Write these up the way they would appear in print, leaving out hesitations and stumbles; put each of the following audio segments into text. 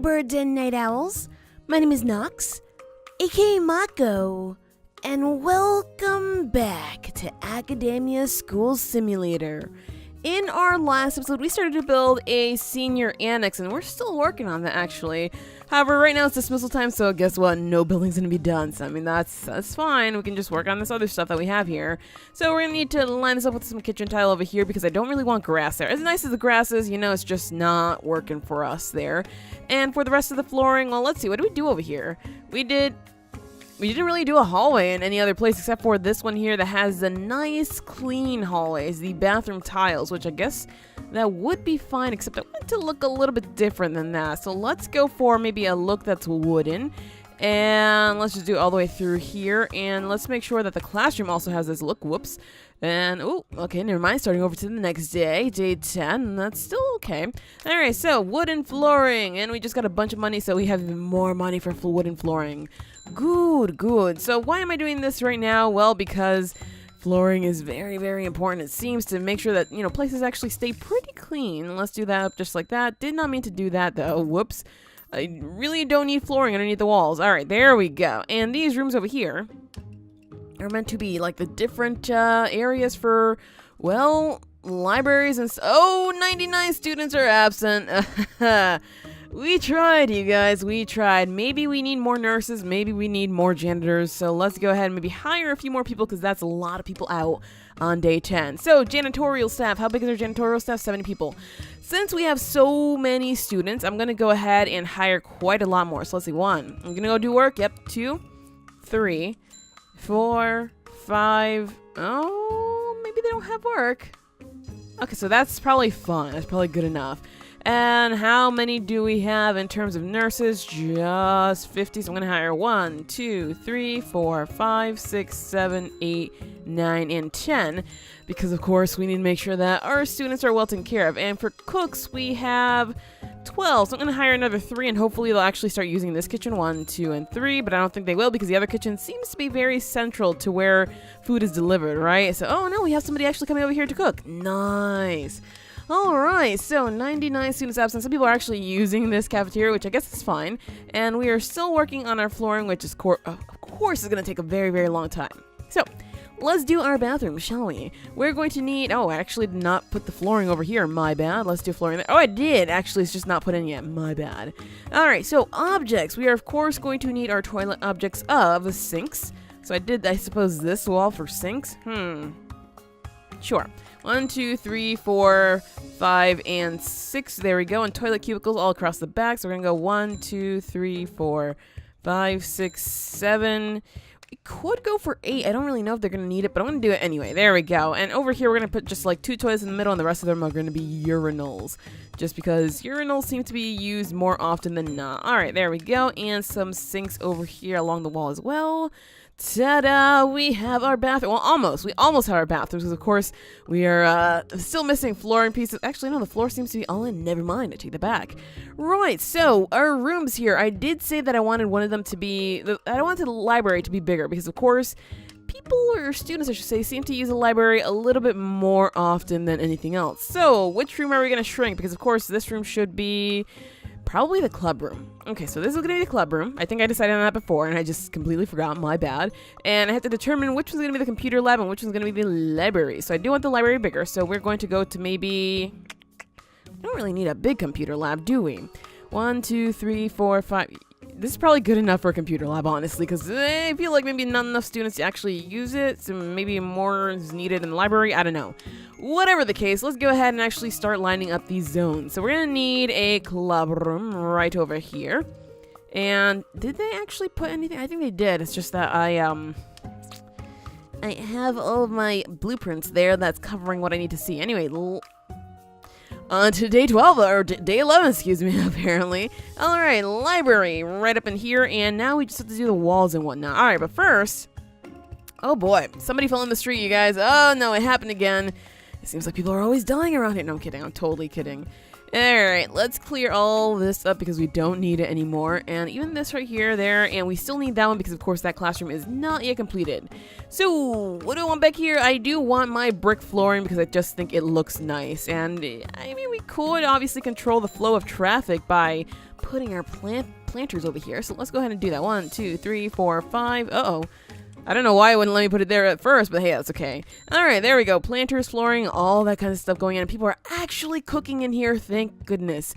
birds and night owls. My name is Nox, aka Mako, and welcome back to Academia School Simulator. In our last episode, we started to build a senior annex, and we're still working on that, actually. However, right now it's dismissal time, so guess what? No building's gonna be done. So, I mean, that's fine. We can just work on this other stuff that we have here. So we're gonna need to line this up with some kitchen tile over here because I don't really want grass there. As nice as the grass is, you know, it's just not working for us there. And for the rest of the flooring, well, let's see. What do we do over here? We didn't really do a hallway in any other place except for this one here that has the nice clean hallways, the bathroom tiles, which I guess that would be fine, except I want it to look a little bit different than that. So let's go for maybe a look that's wooden. And let's just do it all the way through here. And let's make sure that the classroom also has this look. Whoops. And, oh, okay, never mind. Starting over to the next day, day 10. And that's still okay. Alright, so wooden flooring. And we just got a bunch of money, so we have even more money for wooden flooring. Good, good. So why am I doing this right now? Well, because flooring is very, very important. It seems to make sure that, you know, places actually stay pretty clean. Let's do that up just like that. Did not mean to do that, though. Whoops. I really don't need flooring underneath the walls. All right, there we go. And these rooms over here are meant to be like the different areas for, well, libraries and oh, 99 students are absent. We tried, you guys. We tried. Maybe we need more nurses. Maybe we need more janitors. So let's go ahead and maybe hire a few more people because that's a lot of people out on day 10. So janitorial staff. How big is our janitorial staff? 70 people. Since we have so many students, I'm going to go ahead and hire quite a lot more. So let's see. 1. I'm going to go do work. Yep. 2, 3, 4, 5. Oh, maybe they don't have work. Okay, so that's probably fun. That's probably good enough. And how many do we have in terms of nurses? Just 50. So I'm going to hire 1, 2, 3, 4, 5, 6, 7, 8, 9, and 10. Because, of course, we need to make sure that our students are well taken care of. And for cooks, we have 12. So I'm going to hire another 3, and hopefully they'll actually start using this kitchen. 1, 2, and 3. But I don't think they will because the other kitchen seems to be very central to where food is delivered, right? So, oh, no, we have somebody actually coming over here to cook. Nice. Alright, so 99 students absent. Some people are actually using this cafeteria, which I guess is fine. And we are still working on our flooring, which is of course is going to take a very, very long time. So, let's do our bathroom, shall we? We're going to need... Oh, I actually did not put the flooring over here. My bad. Let's do flooring there. Oh, I did. Actually, it's just not put in yet. My bad. Alright, so objects. We are, of course, going to need our toilet objects of sinks. So I suppose, this wall for sinks. Sure. 1, 2, 3, 4, 5, and 6. There we go. And toilet cubicles all across the back. So we're going to go 1, 2, 3, 4, 5, 6, 7. We could go for 8. I don't really know if they're going to need it, but I'm going to do it anyway. There we go. And over here, we're going to put just like 2 toilets in the middle, and the rest of them are going to be urinals. Just because urinals seem to be used more often than not. All right, there we go. And some sinks over here along the wall as well. Ta-da! We have our bathroom. Well, almost. We almost have our bathrooms because, of course, we are still missing flooring pieces. Actually, no, the floor seems to be all in. Never mind. I take that back. Right, so our rooms here. I did say that I wanted one of them to be... I wanted the library to be bigger because, of course, people, or students, I should say, seem to use the library a little bit more often than anything else. So, which room are we going to shrink? Because, of course, this room should be... probably the club room. Okay, so this is going to be the club room. I think I decided on that before, and I just completely forgot. My bad. And I have to determine which one's going to be the computer lab and which one's going to be the library. So I do want the library bigger, so we're going to go to maybe... We don't really need a big computer lab, do we? 1, 2, 3, 4, 5... This is probably good enough for a computer lab, honestly, because I feel like maybe not enough students to actually use it, so maybe more is needed in the library. I don't know. Whatever the case, let's go ahead and actually start lining up these zones. So we're going to need a club room right over here. And did they actually put anything? I think they did. It's just that I have all of my blueprints there that's covering what I need to see. Anyway, on to day 12, or day 11, excuse me, apparently. Alright, library, right up in here, and now we just have to do the walls and whatnot. Alright, but first, oh boy, somebody fell in the street, you guys. Oh no, it happened again. It seems like people are always dying around here. No, I'm kidding, I'm totally kidding. Alright, let's clear all this up because we don't need it anymore. And even this right here, there, and we still need that one because, of course, that classroom is not yet completed. So, what do I want back here? I do want my brick flooring because I just think it looks nice. And, I mean, we could obviously control the flow of traffic by putting our planters over here. So, let's go ahead and do that. 1, 2, 3, 4, 5. Uh-oh. I don't know why it wouldn't let me put it there at first, but hey, that's okay. Alright, there we go. Planters, flooring, all that kind of stuff going on. People are actually cooking in here, thank goodness.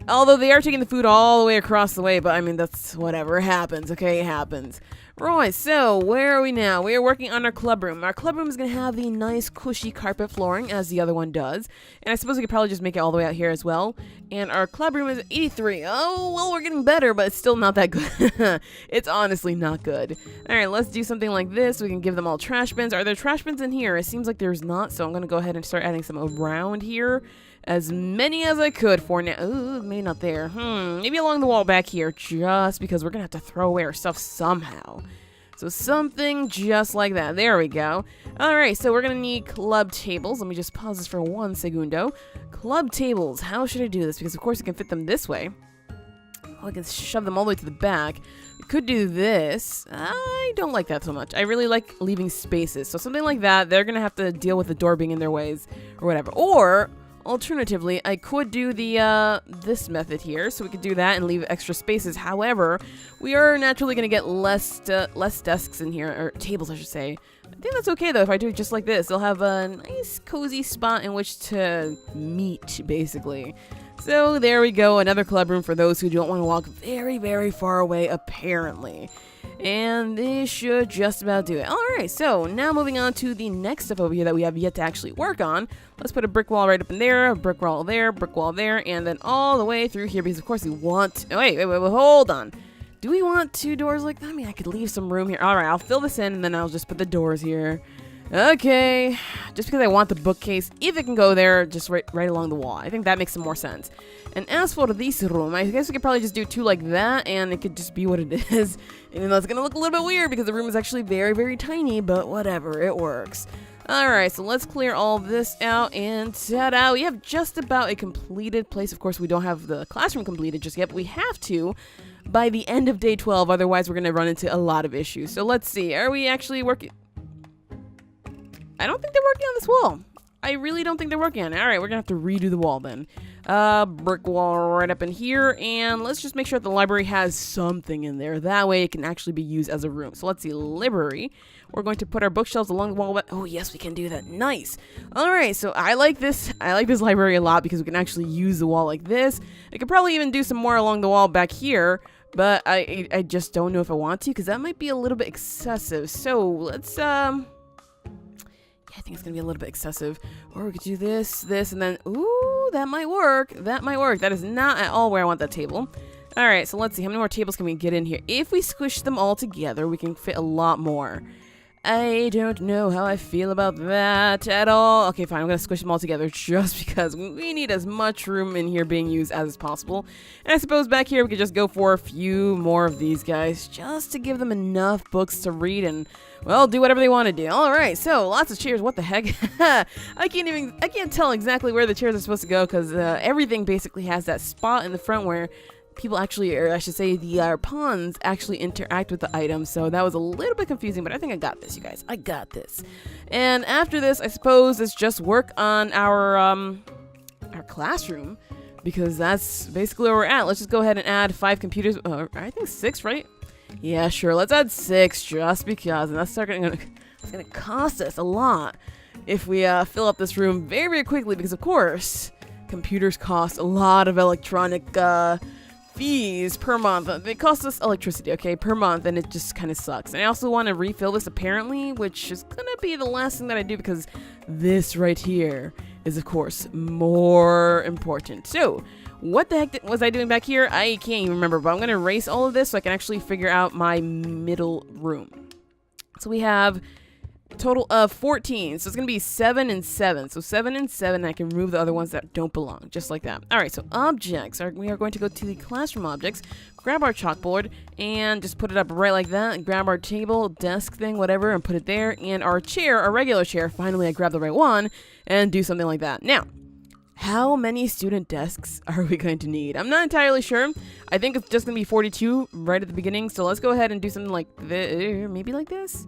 Although they are taking the food all the way across the way, but I mean, that's whatever. It happens, okay? It happens. Right, so where are we now? We are working on our club room. Our club room is going to have the nice cushy carpet flooring as the other one does. And I suppose we could probably just make it all the way out here as well. And our club room is 83. Oh, well, we're getting better, but it's still not that good. It's honestly not good. Alright, let's do something like this. We can give them all trash bins. Are there trash bins in here? It seems like there's not, so I'm going to go ahead and start adding some around here. As many as I could for now. Ooh, maybe not there. Maybe along the wall back here, just because we're going to have to throw away our stuff somehow. So something just like that. There we go. Alright, so we're going to need club tables. Let me just pause this for 1 segundo. Club tables. How should I do this? Because, of course, you can fit them this way. Oh, I can shove them all the way to the back. We could do this. I don't like that so much. I really like leaving spaces. So something like that, they're going to have to deal with the door being in their ways or whatever. Or alternatively, I could do the this method here, so we could do that and leave extra spaces. However, we are naturally going to get less desks in here, or tables, I should say. I think that's okay though if I do it just like this. They'll have a nice cozy spot in which to meet, basically. So there we go, another club room for those who don't want to walk very, very far away, apparently. And this should just about do it. Alright, so now moving on to the next stuff over here that we have yet to actually work on. Let's put a brick wall right up in there, a brick wall there, and then all the way through here because of course we want... Oh, wait, hold on. Do we want 2 doors like that? I mean, I could leave some room here. Alright, I'll fill this in and then I'll just put the doors here. Okay, just because I want the bookcase, if it can go there, just right along the wall. I think that makes some more sense. And as for this room, I guess we could probably just do 2 like that, and it could just be what it is. Even though it's going to look a little bit weird because the room is actually very, very tiny, but whatever, it works. Alright, so let's clear all this out, and ta-da! We have just about a completed place. Of course, we don't have the classroom completed just yet, but we have to by the end of day 12, otherwise we're going to run into a lot of issues. So let's see, are we actually working... I don't think they're working on this wall. I really don't think they're working on it. Alright, we're gonna have to redo the wall then. Brick wall right up in here, and let's just make sure that the library has something in there. That way it can actually be used as a room. So let's see, library. We're going to put our bookshelves along the wall. Oh yes, we can do that. Nice. Alright, so I like this. I like this library a lot because we can actually use the wall like this. I could probably even do some more along the wall back here, but I just don't know if I want to because that might be a little bit excessive. So let's I think it's going to be a little bit excessive. Or we could do this, and then... Ooh, that might work. That might work. That is not at all where I want that table. Alright, so let's see. How many more tables can we get in here? If we squish them all together, we can fit a lot more. I don't know how I feel about that at all. Okay, fine. I'm going to squish them all together just because we need as much room in here being used as possible. And I suppose back here we could just go for a few more of these guys just to give them enough books to read and, well, do whatever they want to do. Alright, so lots of chairs. What the heck? I can't tell exactly where the chairs are supposed to go because everything basically has that spot in the front where people actually, or I should say the pawns actually interact with the items, so that was a little bit confusing, but I think I got this, you guys. I got this. And after this, I suppose it's just work on our classroom, because that's basically where we're at. Let's just go ahead and add 5 computers. I think 6, right? Yeah, sure. Let's add 6 just because, and that's it's gonna cost us a lot if we fill up this room very, very quickly, because of course computers cost a lot of electronic fees per month. They cost us electricity, okay, per month, and it just kind of sucks. And I also want to refill this apparently, which is gonna be the last thing that I do because this right here is of course more important. So what the heck was I doing back here? I can't even remember, but I'm gonna erase all of this so I can actually figure out my middle room. So we have a total of 14, so it's gonna be 7 and 7. So 7 and 7, I can remove the other ones that don't belong, just like that. Alright, so objects, we are going to go to the classroom objects, grab our chalkboard, and just put it up right like that, and grab our table, desk thing, whatever, and put it there, and our chair, our regular chair, finally I grabbed the right one, and do something like that. Now, How many student desks are we going to need? I'm not entirely sure. I think it's just going to be 42 right at the beginning. So let's go ahead and do something like this. Maybe like this?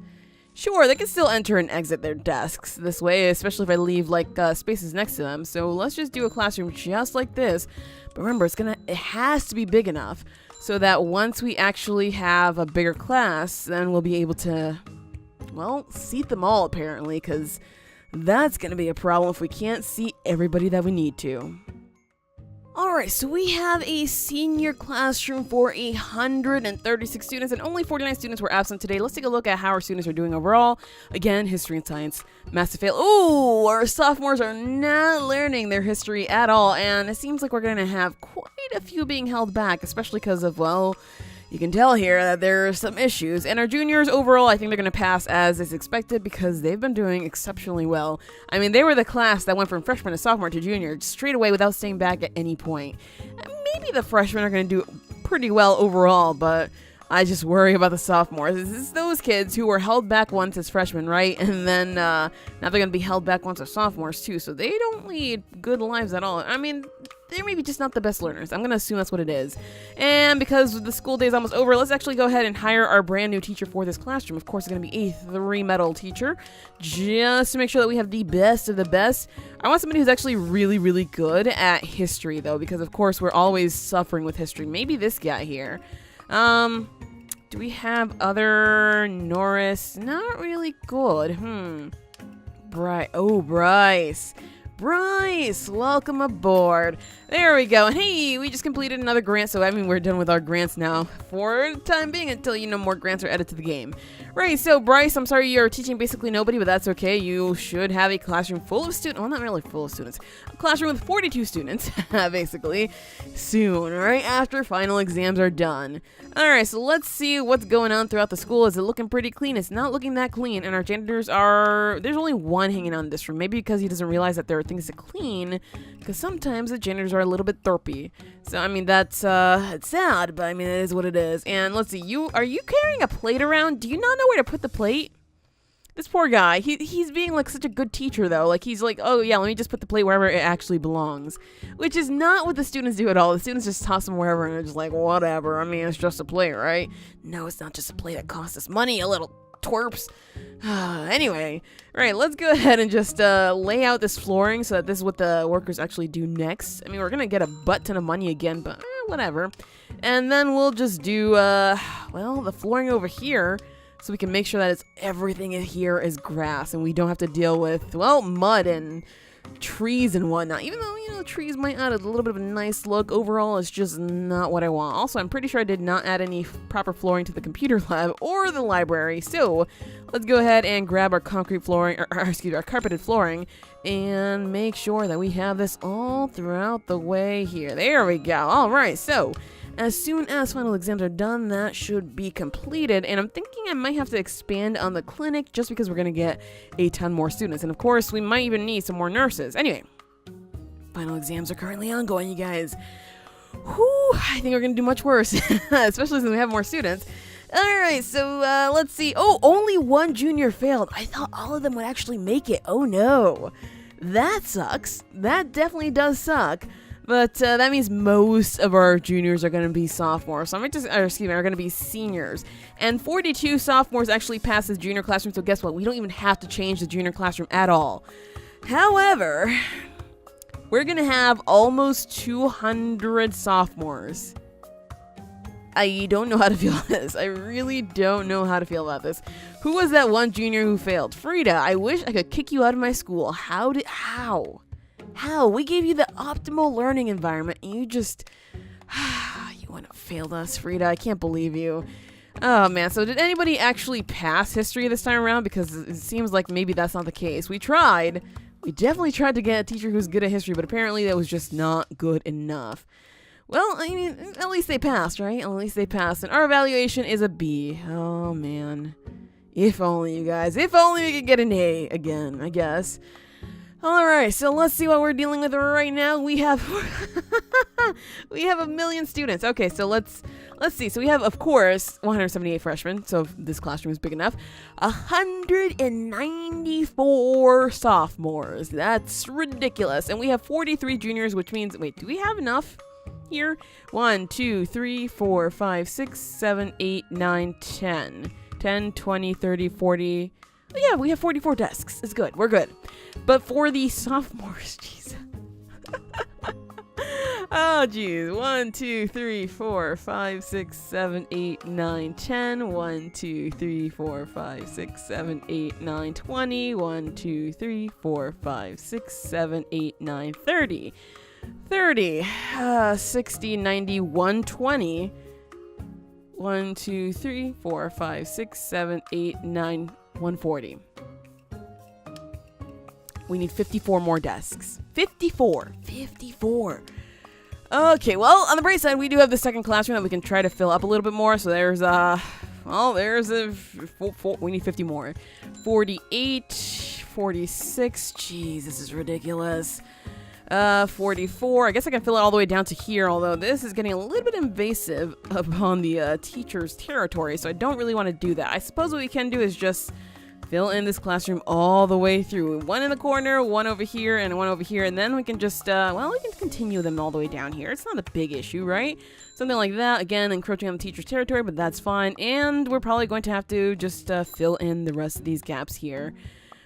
Sure, they can still enter and exit their desks this way, especially if I leave like spaces next to them. So let's just do a classroom just like this. But remember, it has to be big enough so that once we actually have a bigger class, then we'll be able to, well, seat them all apparently, because that's going to be a problem if we can't see everybody that we need to. Alright, so we have a senior classroom for 136 students, and only 49 students were absent today. Let's take a look at how our students are doing overall. Again, history and science, massive fail. Oh, our sophomores are not learning their history at all, and it seems like we're going to have quite a few being held back, especially because of, well, you can tell here that there are some issues. And our juniors overall, I think they're going to pass as is expected because they've been doing exceptionally well. I mean, they were the class that went from freshman to sophomore to junior straight away without staying back at any point. And maybe the freshmen are going to do pretty well overall, but I just worry about the sophomores. This is those kids who were held back once as freshmen, right? And then now they're going to be held back once as sophomores too, so they don't lead good lives at all. I mean, they're maybe just not the best learners. I'm going to assume that's what it is. And because the school day is almost over, let's actually go ahead and hire our brand new teacher for this classroom. Of course, it's going to be a 3-medal teacher, just to make sure that we have the best of the best. I want somebody who's actually really, really good at history, though, because, of course, we're always suffering with history. Maybe this guy here. Do we have other Norris? Not really good. Bryce. Bryce, welcome aboard. There we go. Hey, we just completed another grant, so I mean we're done with our grants now for the time being until more grants are added to the game. Right, so Bryce, I'm sorry you're teaching basically nobody, but that's okay. You should have a classroom full of students. Well, not really full of students. A classroom with 42 students, basically, soon, right after final exams are done. Alright, so let's see what's going on throughout the school. Is it looking pretty clean? It's not looking that clean, and our janitors are... There's only one hanging out in this room. Maybe because he doesn't realize that there are things to clean, because sometimes the janitors are a little bit derpy. So, I mean, that's, it's sad, but I mean, it is what it is. And let's see, are you carrying a plate around? Do you not know where to put the plate? This poor guy, he's being like such a good teacher though. Like he's like, oh yeah, let me just put the plate wherever it actually belongs. Which is not what the students do at all. The students just toss them wherever and they're just like, whatever. I mean, it's just a plate, right? No, it's not just a plate that costs us money, you little twerps. Anyway, right, let's go ahead and just lay out this flooring so that this is what the workers actually do next. I mean, we're gonna get a butt ton of money again, but whatever. And then we'll just do, well, the flooring over here, so we can make sure that everything in here is grass and we don't have to deal with, well, mud and trees and whatnot. Even though, trees might add a little bit of a nice look, overall it's just not what I want. Also, I'm pretty sure I did not add any proper flooring to the computer lab or the library. So let's go ahead and grab our concrete flooring, our carpeted flooring, and make sure that we have this all throughout the way here. There we go. All right, so as soon as final exams are done, that should be completed. And I'm thinking I might have to expand on the clinic just because we're going to get a ton more students. And of course, we might even need some more nurses. Anyway, final exams are currently ongoing, you guys. Whew, I think we're going to do much worse, especially since we have more students. Alright, so let's see. Oh, only one junior failed. I thought all of them would actually make it. Oh no. That sucks. That definitely does suck. But that means most of our juniors are going to be sophomores. So are going to be seniors. And 42 sophomores actually passed the junior classroom. So guess what? We don't even have to change the junior classroom at all. However, we're going to have almost 200 sophomores. I don't know how to feel about this. I really don't know how to feel about this. Who was that one junior who failed? Frida, I wish I could kick you out of my school. How? How? We gave you the optimal learning environment and you just... you want to fail us, Frida. I can't believe you. Oh, man. So did anybody actually pass history this time around? Because it seems like maybe that's not the case. We tried. We definitely tried to get a teacher who's good at history, but apparently that was just not good enough. Well, I mean, at least they passed, right? At least they passed. And our evaluation is a B. Oh, man. If only, you guys. If only we could get an A again, I guess. All right, so let's see what we're dealing with right now. We have we have 1 million students. Okay, so let's see. So we have, of course, 178 freshmen. So if this classroom is big enough. 194 sophomores. That's ridiculous. And we have 43 juniors, which means, wait, do we have enough here? 1, 2, 3, 4, 5, 6, 7, 8, 9, 10. 10, 20, 30, 40. Oh, yeah, we have 44 desks. It's good. We're good. But for the sophomores, jeez. Oh, geez. 1, 2, 3, 4, 5, 6, 7, 8, 9, 10. 1, 2, 3, 4, 5, 6, 7, 8, 9, 20. 1, 2, 3, 4, 5, 6, 7, 8, 9, 30. 30. 60, 90, 120. 1, 2, 3, 4, 5, 6, 7, 8, 9, 140. We need 54 more desks. 54. Okay, well, on the bright side, we do have the second classroom that we can try to fill up a little bit more. So there's we need 50 more. 48, 46. Jeez, this is ridiculous. 44. I guess I can fill it all the way down to here, although this is getting a little bit invasive upon the teacher's territory, so I don't really want to do that. I suppose what we can do is just fill in this classroom all the way through. One in the corner, one over here, and one over here, and then we can just, we can continue them all the way down here. It's not a big issue, right? Something like that, again, encroaching on the teacher's territory, but that's fine, and we're probably going to have to just fill in the rest of these gaps here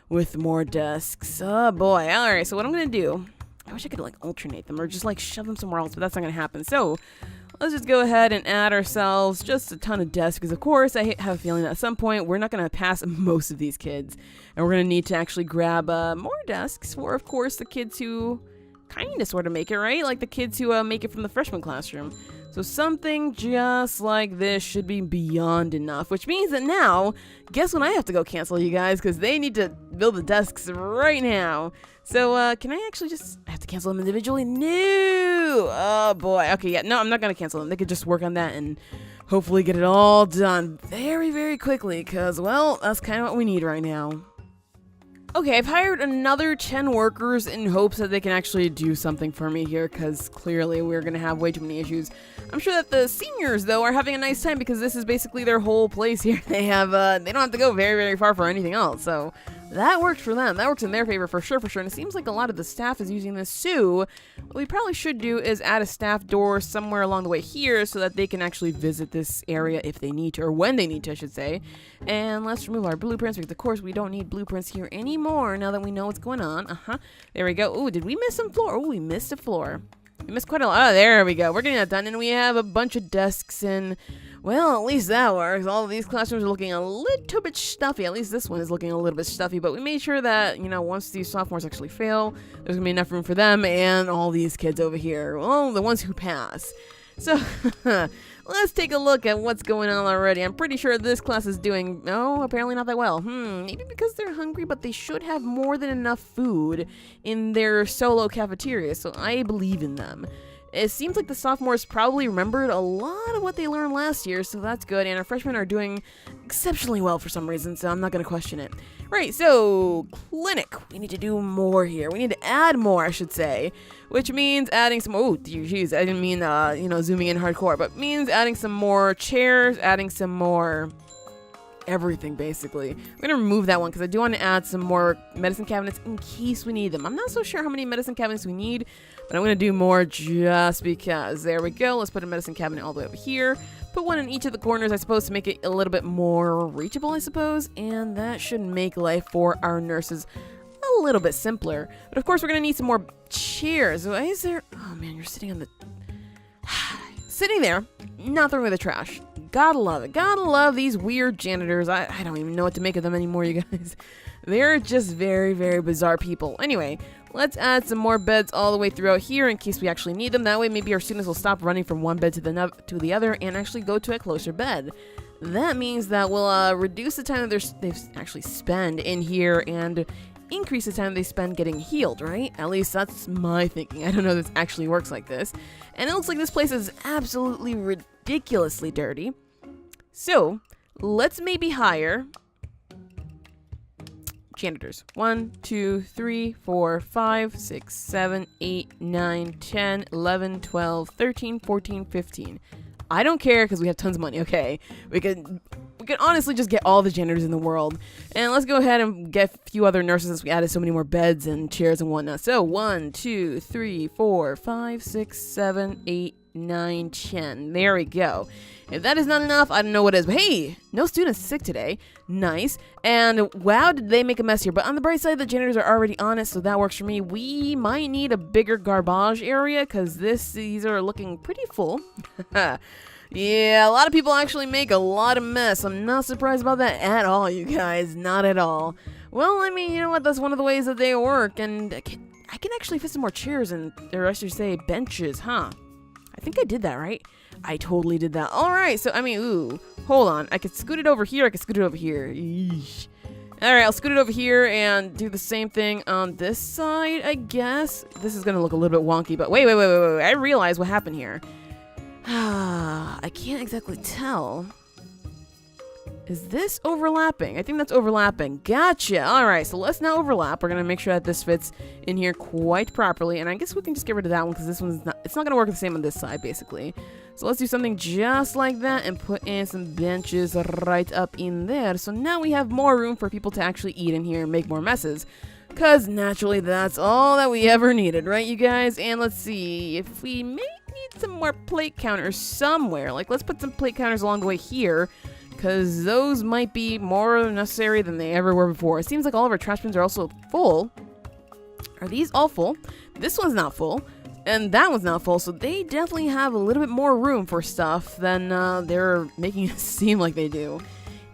with more desks. Oh, boy. All right, so what I'm going to do, I wish I could, alternate them or just, shove them somewhere else, but that's not going to happen. So, let's just go ahead and add ourselves just a ton of desks, because, of course, I have a feeling that at some point we're not going to pass most of these kids, and we're going to need to actually grab more desks for, of course, the kids who kind of sort of make it, right? Like the kids who make it from the freshman classroom. So something just like this should be beyond enough, which means that now, guess when I have to go cancel, you guys, because they need to build the desks right now. So, can I actually I have to cancel them individually? No! Oh, boy. Okay, yeah, no, I'm not going to cancel them. They could just work on that and hopefully get it all done very, very quickly, because, well, that's kind of what we need right now. Okay, I've hired another 10 workers in hopes that they can actually do something for me here, because clearly we're going to have way too many issues. I'm sure that the seniors, though, are having a nice time, because this is basically their whole place here. They don't have to go very, very far for anything else, so that works for them. That works in their favor for sure, and it seems like a lot of the staff is using this, too. What we probably should do is add a staff door somewhere along the way here so that they can actually visit this area if they need to, or when they need to, I should say. And let's remove our blueprints, because, of course, we don't need blueprints here anymore now that we know what's going on. There we go. Ooh, did we miss some floor? Ooh, we missed a floor. We missed quite a lot. Oh, there we go. We're getting that done, and we have a bunch of desks and, well, at least that works. All of these classrooms are looking a little bit stuffy. At least this one is looking a little bit stuffy, but we made sure that, once these sophomores actually fail, there's going to be enough room for them and all these kids over here. Well, the ones who pass. So, let's take a look at what's going on already. I'm pretty sure this class is doing, apparently not that well. Maybe because they're hungry, but they should have more than enough food in their solo cafeteria, so I believe in them. It seems like the sophomores probably remembered a lot of what they learned last year, so that's good, and our freshmen are doing exceptionally well for some reason, so I'm not going to question it. Right, so, clinic. We need to do more here. We need to add more, I should say, which means adding some, oh, geez, I didn't mean, zooming in hardcore, but means adding some more chairs, adding some more everything, basically. I'm going to remove that one because I do want to add some more medicine cabinets in case we need them. I'm not so sure how many medicine cabinets we need, but I'm going to do more just because. There we go. Let's put a medicine cabinet all the way over here. Put one in each of the corners, I suppose, to make it a little bit more reachable, I suppose. And that should make life for our nurses a little bit simpler. But of course, we're going to need some more chairs. Why is there... Oh, man, you're sitting on the... Sitting there, not throwing away the trash. Gotta love it. Gotta love these weird janitors. I don't even know what to make of them anymore, you guys. They're just very, very bizarre people. Anyway, let's add some more beds all the way throughout here in case we actually need them. That way, maybe our students will stop running from one bed to the other and actually go to a closer bed. That means that we'll reduce the time that they actually spend in here and increase the time they spend getting healed, right? At least that's my thinking. I don't know if this actually works like this. And it looks like this place is absolutely ridiculously dirty. So, let's maybe hire janitors. 1, 2, 3, 4, 5, 6, 7, 8, 9, 10, 11, 12, 13, 14, 15. I don't care because we have tons of money. Okay, we could honestly just get all the janitors in the world. And let's go ahead and get a few other nurses since we added so many more beds and chairs and whatnot. So 1, 2, 3, 4, 5, 6, 7, 8, 9, 10. There we go. If that is not enough, I don't know what is. But hey, no students sick today. Nice. And wow, did they make a mess here. But on the bright side, the janitors are already on it, so that works for me. We might need a bigger garbage area because these are looking pretty full. Yeah, a lot of people actually make a lot of mess. I'm not surprised about that at all, you guys. Not at all. Well, I mean, you know what? That's one of the ways that they work. And I can actually fit some more chairs and, or I should say, benches, huh? I think I did that, right? I totally did that. All right, so, I mean, ooh, hold on. I could scoot it over here. I could scoot it over here. Eesh. All right, I'll scoot it over here and do the same thing on this side, I guess. This is going to look a little bit wonky, but wait. I realized what happened here. I can't exactly tell. Is this overlapping? I think that's overlapping. Gotcha. All right, so let's not overlap. We're going to make sure that this fits in here quite properly. And I guess we can just get rid of that one because this one's not, it's not going to work the same on this side, basically. So let's do something just like that and put in some benches right up in there. So now we have more room for people to actually eat in here and make more messes. Because naturally, that's all that we ever needed, right, you guys? And let's see if we may need some more plate counters somewhere. Like, let's put some plate counters along the way here, because those might be more necessary than they ever were before. It seems like all of our trash bins are also full. Are these all full? This one's not full, and that one's not full, so they definitely have a little bit more room for stuff than they're making it seem like they do.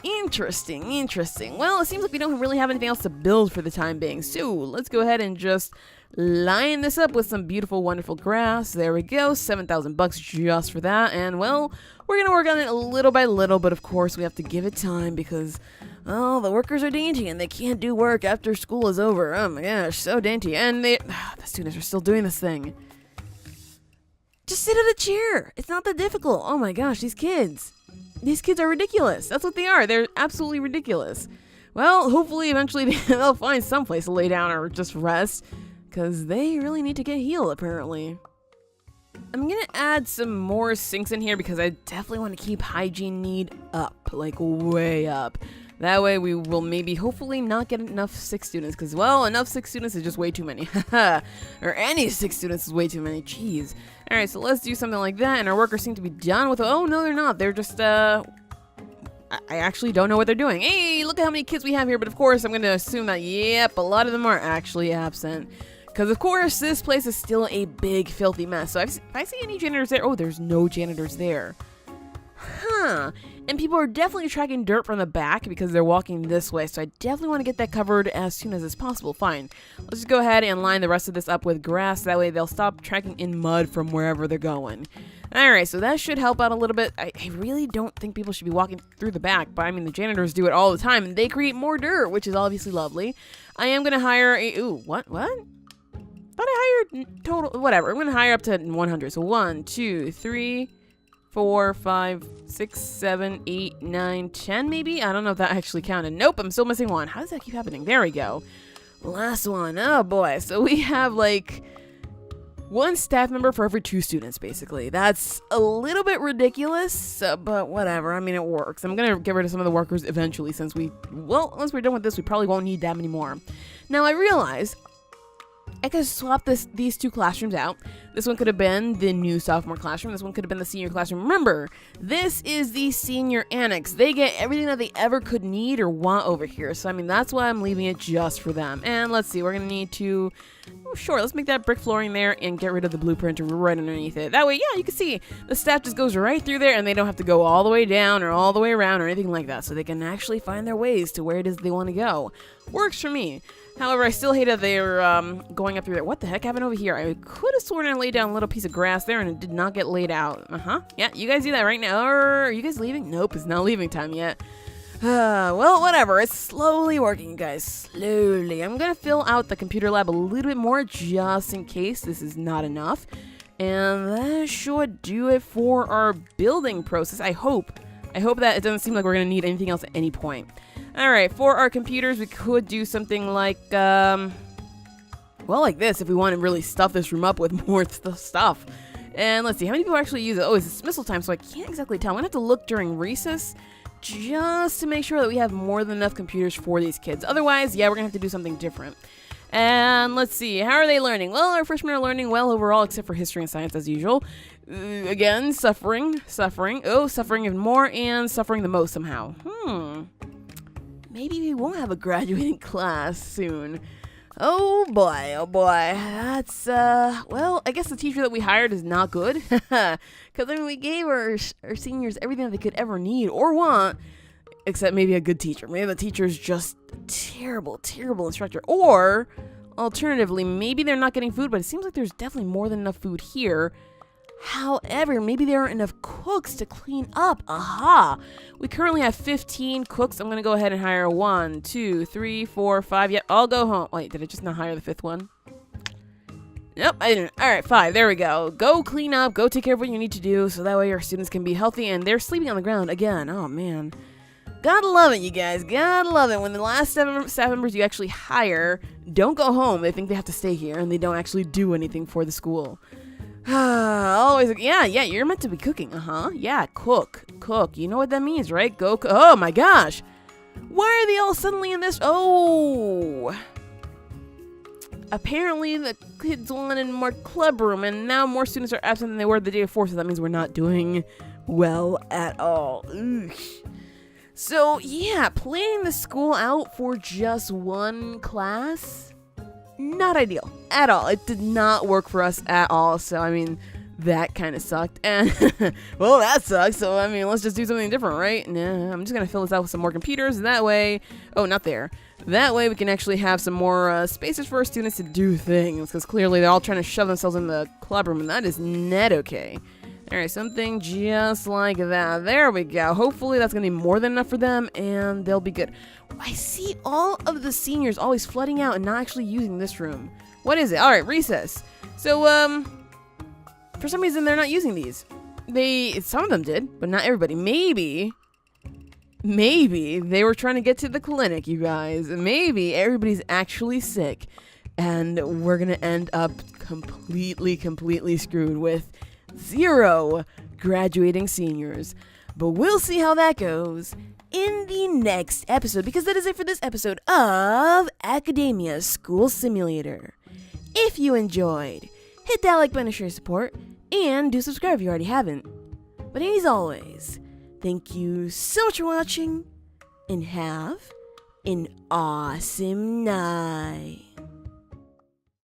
Interesting. Well, it seems like we don't really have anything else to build for the time being, so let's go ahead and just line this up with some beautiful, wonderful grass. There we go, 7,000 bucks just for that, and well, we're gonna work on it little by little, but of course we have to give it time because, oh, the workers are dainty and they can't do work after school is over. Oh my gosh, so dainty, and the students are still doing this thing. Just sit at a chair. It's not that difficult. Oh my gosh, these kids are ridiculous. That's what they are. They're absolutely ridiculous. Well, hopefully eventually they'll find some place to lay down or just rest, because they really need to get healed, apparently. I'm going to add some more sinks in here because I definitely want to keep hygiene need up, like way up. That way we will maybe hopefully not get enough sick students because, well, enough sick students is just way too many. Or any sick students is way too many. Jeez. All right, so let's do something like that. And our workers seem to be done with it. Oh, no, they're not. They're just, I actually don't know what they're doing. Hey, look at how many kids we have here. But of course, I'm going to assume that, yep, a lot of them are actually absent. Because, of course, this place is still a big, filthy mess. So if I see any janitors there, oh, there's no janitors there. Huh. And people are definitely tracking dirt from the back because they're walking this way. So I definitely want to get that covered as soon as it's possible. Fine. Let's just go ahead and line the rest of this up with grass. That way they'll stop tracking in mud from wherever they're going. Alright, so that should help out a little bit. I really don't think people should be walking through the back. But I mean, the janitors do it all the time. And they create more dirt, which is obviously lovely. I am going to hire a... Ooh, what? Thought I hired total... Whatever. I'm going to hire up to 100. So 1, 2, 3... 4, 5, 6, 7, 8, 9, 10 maybe? I don't know if that actually counted. Nope, I'm still missing one. How does that keep happening? There we go. Last one. Oh boy. So we have like one staff member for every 2 students, basically. That's a little bit ridiculous, but whatever. I mean, it works. I'm going to get rid of some of the workers eventually since once we're done with this, we probably won't need that many more. Now, I realize I could swap these 2 classrooms out. This one could have been the new sophomore classroom. This one could have been the senior classroom. Remember, this is the senior annex. They get everything that they ever could need or want over here. So, I mean, that's why I'm leaving it just for them. And let's see, we're going to need to... Oh, sure, let's make that brick flooring there and get rid of the blueprint right underneath it. That way, yeah, you can see the staff just goes right through there and they don't have to go all the way down or all the way around or anything like that. So they can actually find their ways to where it is they want to go. Works for me. However, I still hate that they're going up through there. What the heck happened over here? I could have sworn I laid down a little piece of grass there and it did not get laid out. Yeah, you guys do that right now. Are you guys leaving? Nope, it's not leaving time yet. Well, whatever. It's slowly working, you guys. Slowly. I'm going to fill out the computer lab a little bit more just in case this is not enough. And that should do it for our building process. I hope that it doesn't seem like we're going to need anything else at any point. Alright, for our computers, we could do something like, well, like this, if we want to really stuff this room up with more stuff. And let's see, how many people actually use it? Oh, it's dismissal time, so I can't exactly tell. I'm going to have to look during recess just to make sure that we have more than enough computers for these kids. Otherwise, yeah, we're going to have to do something different. And let's see, how are they learning? Well, our freshmen are learning well overall, except for history and science as usual. Again, suffering. Oh, suffering even more, and suffering the most somehow. Maybe we won't have a graduating class soon. Oh boy, that's, well, I guess the teacher that we hired is not good, because, I mean, we gave our seniors everything that they could ever need or want, except maybe a good teacher. Maybe the teacher's just a terrible instructor, or, alternatively, maybe they're not getting food, but it seems like there's definitely more than enough food here. However, maybe there aren't enough cooks to clean up. Aha! We currently have 15 cooks. I'm going to go ahead and hire 1, 2, 3, 4, 5. Yep, I'll go home. Wait, did I just not hire the 5th one? Nope, I didn't. Alright, 5. There we go. Go clean up. Go take care of what you need to do so that way our students can be healthy. And they're sleeping on the ground again. Oh, man. Gotta love it, you guys. Gotta love it. When the last staff members you actually hire don't go home, they think they have to stay here and they don't actually do anything for the school. Always, yeah, you're meant to be cooking, yeah, cook, you know what that means, right? Go, oh my gosh, why are they all suddenly in this? Oh, apparently the kids wanted more club room, and now more students are absent than they were the day before, so that means we're not doing well at all. Ugh. So, yeah, planning the school out for just one class, not ideal at all. It did not work for us at all. So, I mean, that kind of sucked. And, well, that sucks. So, I mean, let's just do something different, right? Nah, I'm just going to fill this out with some more computers. And that way, oh, not there. That way we can actually have some more spaces for our students to do things. Because clearly they're all trying to shove themselves in the club room. And that is not okay. Alright, something just like that. There we go. Hopefully that's going to be more than enough for them, and they'll be good. I see all of the seniors always flooding out and not actually using this room. What is it? Alright, recess. So, for some reason they're not using these. Some of them did, but not everybody. Maybe they were trying to get to the clinic, you guys. Maybe everybody's actually sick, and we're going to end up completely screwed with 0 graduating seniors. But we'll see how that goes in the next episode, because that is it for this episode of Academia School Simulator. If you enjoyed, hit that like button to show your support, and do subscribe if you already haven't. But as always, thank you so much for watching, and have an awesome night.